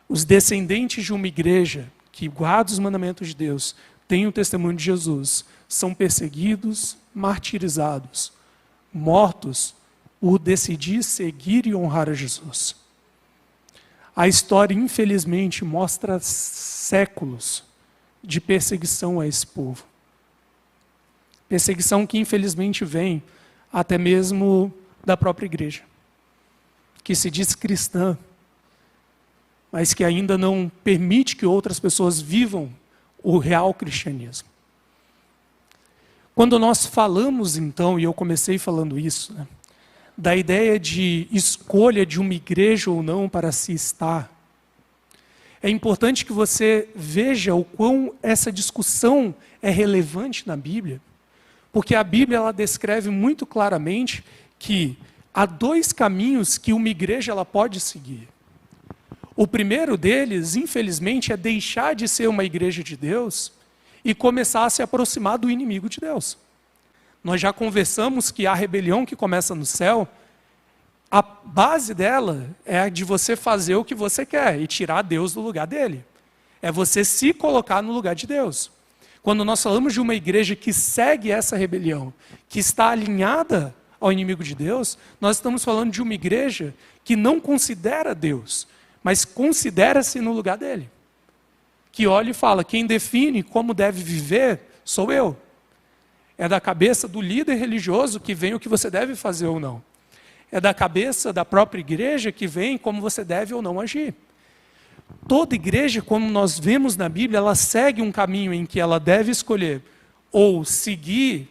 Os descendentes de uma igreja que guarda os mandamentos de Deus, tem o testemunho de Jesus, são perseguidos, martirizados, mortos por decidir seguir e honrar a Jesus. A história, infelizmente, mostra séculos de perseguição a esse povo. Perseguição que, infelizmente, vem até mesmo da própria igreja, que se diz cristã, mas que ainda não permite que outras pessoas vivam o real cristianismo. Quando nós falamos, então, e eu comecei falando isso, da ideia de escolha de uma igreja ou não para se estar, é importante que você veja o quão essa discussão é relevante na Bíblia, porque a Bíblia ela descreve muito claramente que há dois caminhos que uma igreja ela pode seguir. O primeiro deles, infelizmente, é deixar de ser uma igreja de Deus e começar a se aproximar do inimigo de Deus. Nós já conversamos que a rebelião que começa no céu, a base dela é a de você fazer o que você quer e tirar Deus do lugar dele. É você se colocar no lugar de Deus. Quando nós falamos de uma igreja que segue essa rebelião, que está alinhada ao inimigo de Deus, nós estamos falando de uma igreja que não considera Deus, mas considera-se no lugar dele. Que olha e fala, quem define como deve viver sou eu. É da cabeça do líder religioso que vem o que você deve fazer ou não. É da cabeça da própria igreja que vem como você deve ou não agir. Toda igreja, como nós vemos na Bíblia, ela segue um caminho em que ela deve escolher ou seguir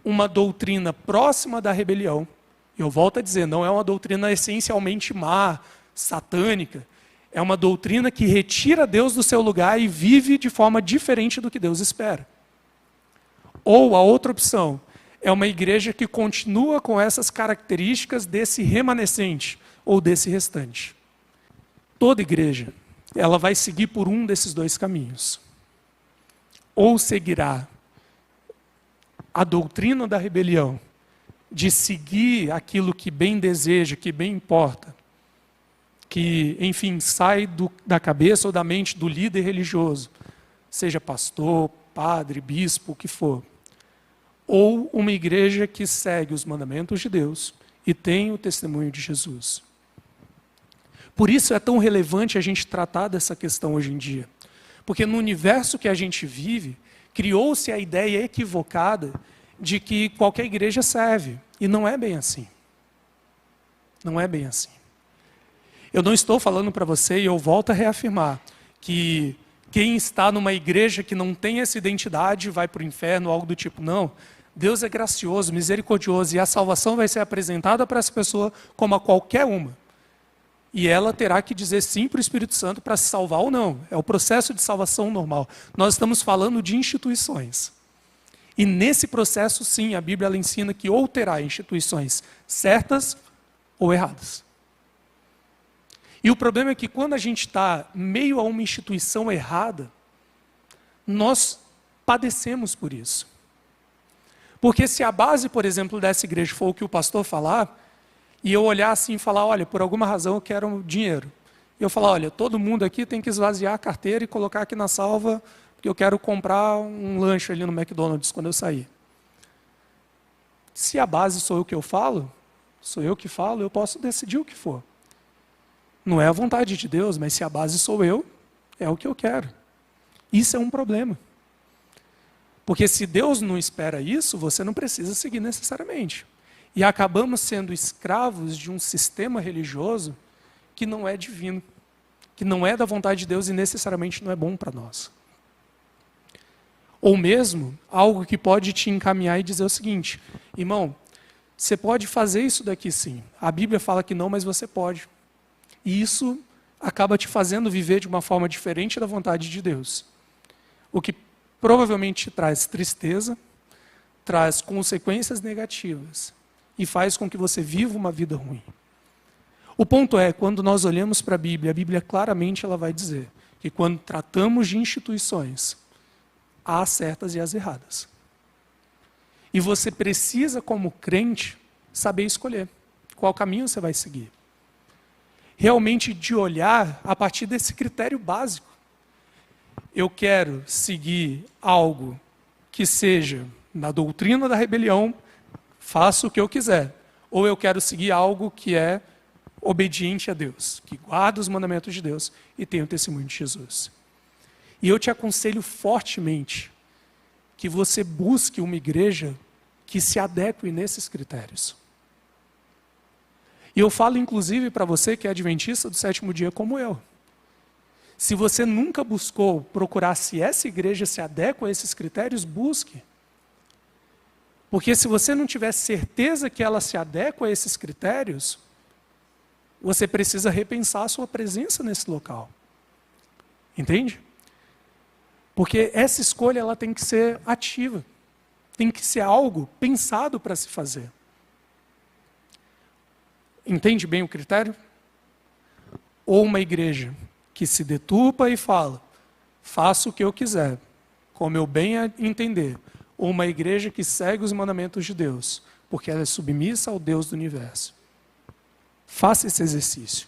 uma doutrina próxima da rebelião. Eu volto a dizer, não é uma doutrina essencialmente má, satânica. É uma doutrina que retira Deus do seu lugar e vive de forma diferente do que Deus espera. Ou a outra opção é uma igreja que continua com essas características desse remanescente ou desse restante. Toda igreja, ela vai seguir por um desses dois caminhos. Ou seguirá a doutrina da rebelião, de seguir aquilo que bem deseja, que bem importa, que, enfim, sai da cabeça ou da mente do líder religioso, seja pastor, padre, bispo, o que for. Ou uma igreja que segue os mandamentos de Deus e tem o testemunho de Jesus. Por isso é tão relevante a gente tratar dessa questão hoje em dia. Porque no universo que a gente vive, criou-se a ideia equivocada de que qualquer igreja serve. E não é bem assim. Não é bem assim. Eu não estou falando para você, e eu volto a reafirmar, que quem está numa igreja que não tem essa identidade vai para o inferno, algo do tipo. Não. Deus é gracioso, misericordioso, e a salvação vai ser apresentada para essa pessoa como a qualquer uma. E ela terá que dizer sim para o Espírito Santo para se salvar ou não. É o processo de salvação normal. Nós estamos falando de instituições. E nesse processo, sim, a Bíblia ela ensina que ou terá instituições certas ou erradas. E o problema é que quando a gente está meio a uma instituição errada, nós padecemos por isso. Porque se a base, por exemplo, dessa igreja for o que o pastor falar, e eu olhar assim e falar, olha, por alguma razão eu quero dinheiro. E eu falar, olha, todo mundo aqui tem que esvaziar a carteira e colocar aqui na salva, porque eu quero comprar um lanche ali no McDonald's quando eu sair. Se a base sou eu que eu falo, sou eu que falo, eu posso decidir o que for. Não é a vontade de Deus, mas se a base sou eu, é o que eu quero. Isso é um problema. Porque se Deus não espera isso, você não precisa seguir necessariamente. E acabamos sendo escravos de um sistema religioso que não é divino, que não é da vontade de Deus e necessariamente não é bom para nós. Ou mesmo, algo que pode te encaminhar e dizer o seguinte, irmão, você pode fazer isso daqui sim. A Bíblia fala que não, mas você pode. E isso acaba te fazendo viver de uma forma diferente da vontade de Deus. O que provavelmente te traz tristeza, traz consequências negativas e faz com que você viva uma vida ruim. O ponto é, quando nós olhamos para a Bíblia claramente ela vai dizer que quando tratamos de instituições, há as certas e as erradas. E você precisa, como crente, saber escolher qual caminho você vai seguir. realmente de olhar a partir desse critério básico. Eu quero seguir algo que seja na doutrina da rebelião, faço o que eu quiser. Ou eu quero seguir algo que é obediente a Deus, que guarda os mandamentos de Deus e tem o testemunho de Jesus. E eu te aconselho fortemente que você busque uma igreja que se adeque nesses critérios. E eu falo inclusive para você que é adventista do sétimo dia como eu. Se você nunca buscou procurar se essa igreja se adequa a esses critérios, busque. Porque se você não tiver certeza que ela se adequa a esses critérios, você precisa repensar a sua presença nesse local. Entende? Porque essa escolha ela tem que ser ativa. Tem que ser algo pensado para se fazer. Entende bem o critério? Ou uma igreja que se deturpa e fala, faço o que eu quiser, como eu bem entender. Ou uma igreja que segue os mandamentos de Deus, porque ela é submissa ao Deus do universo. Faça esse exercício.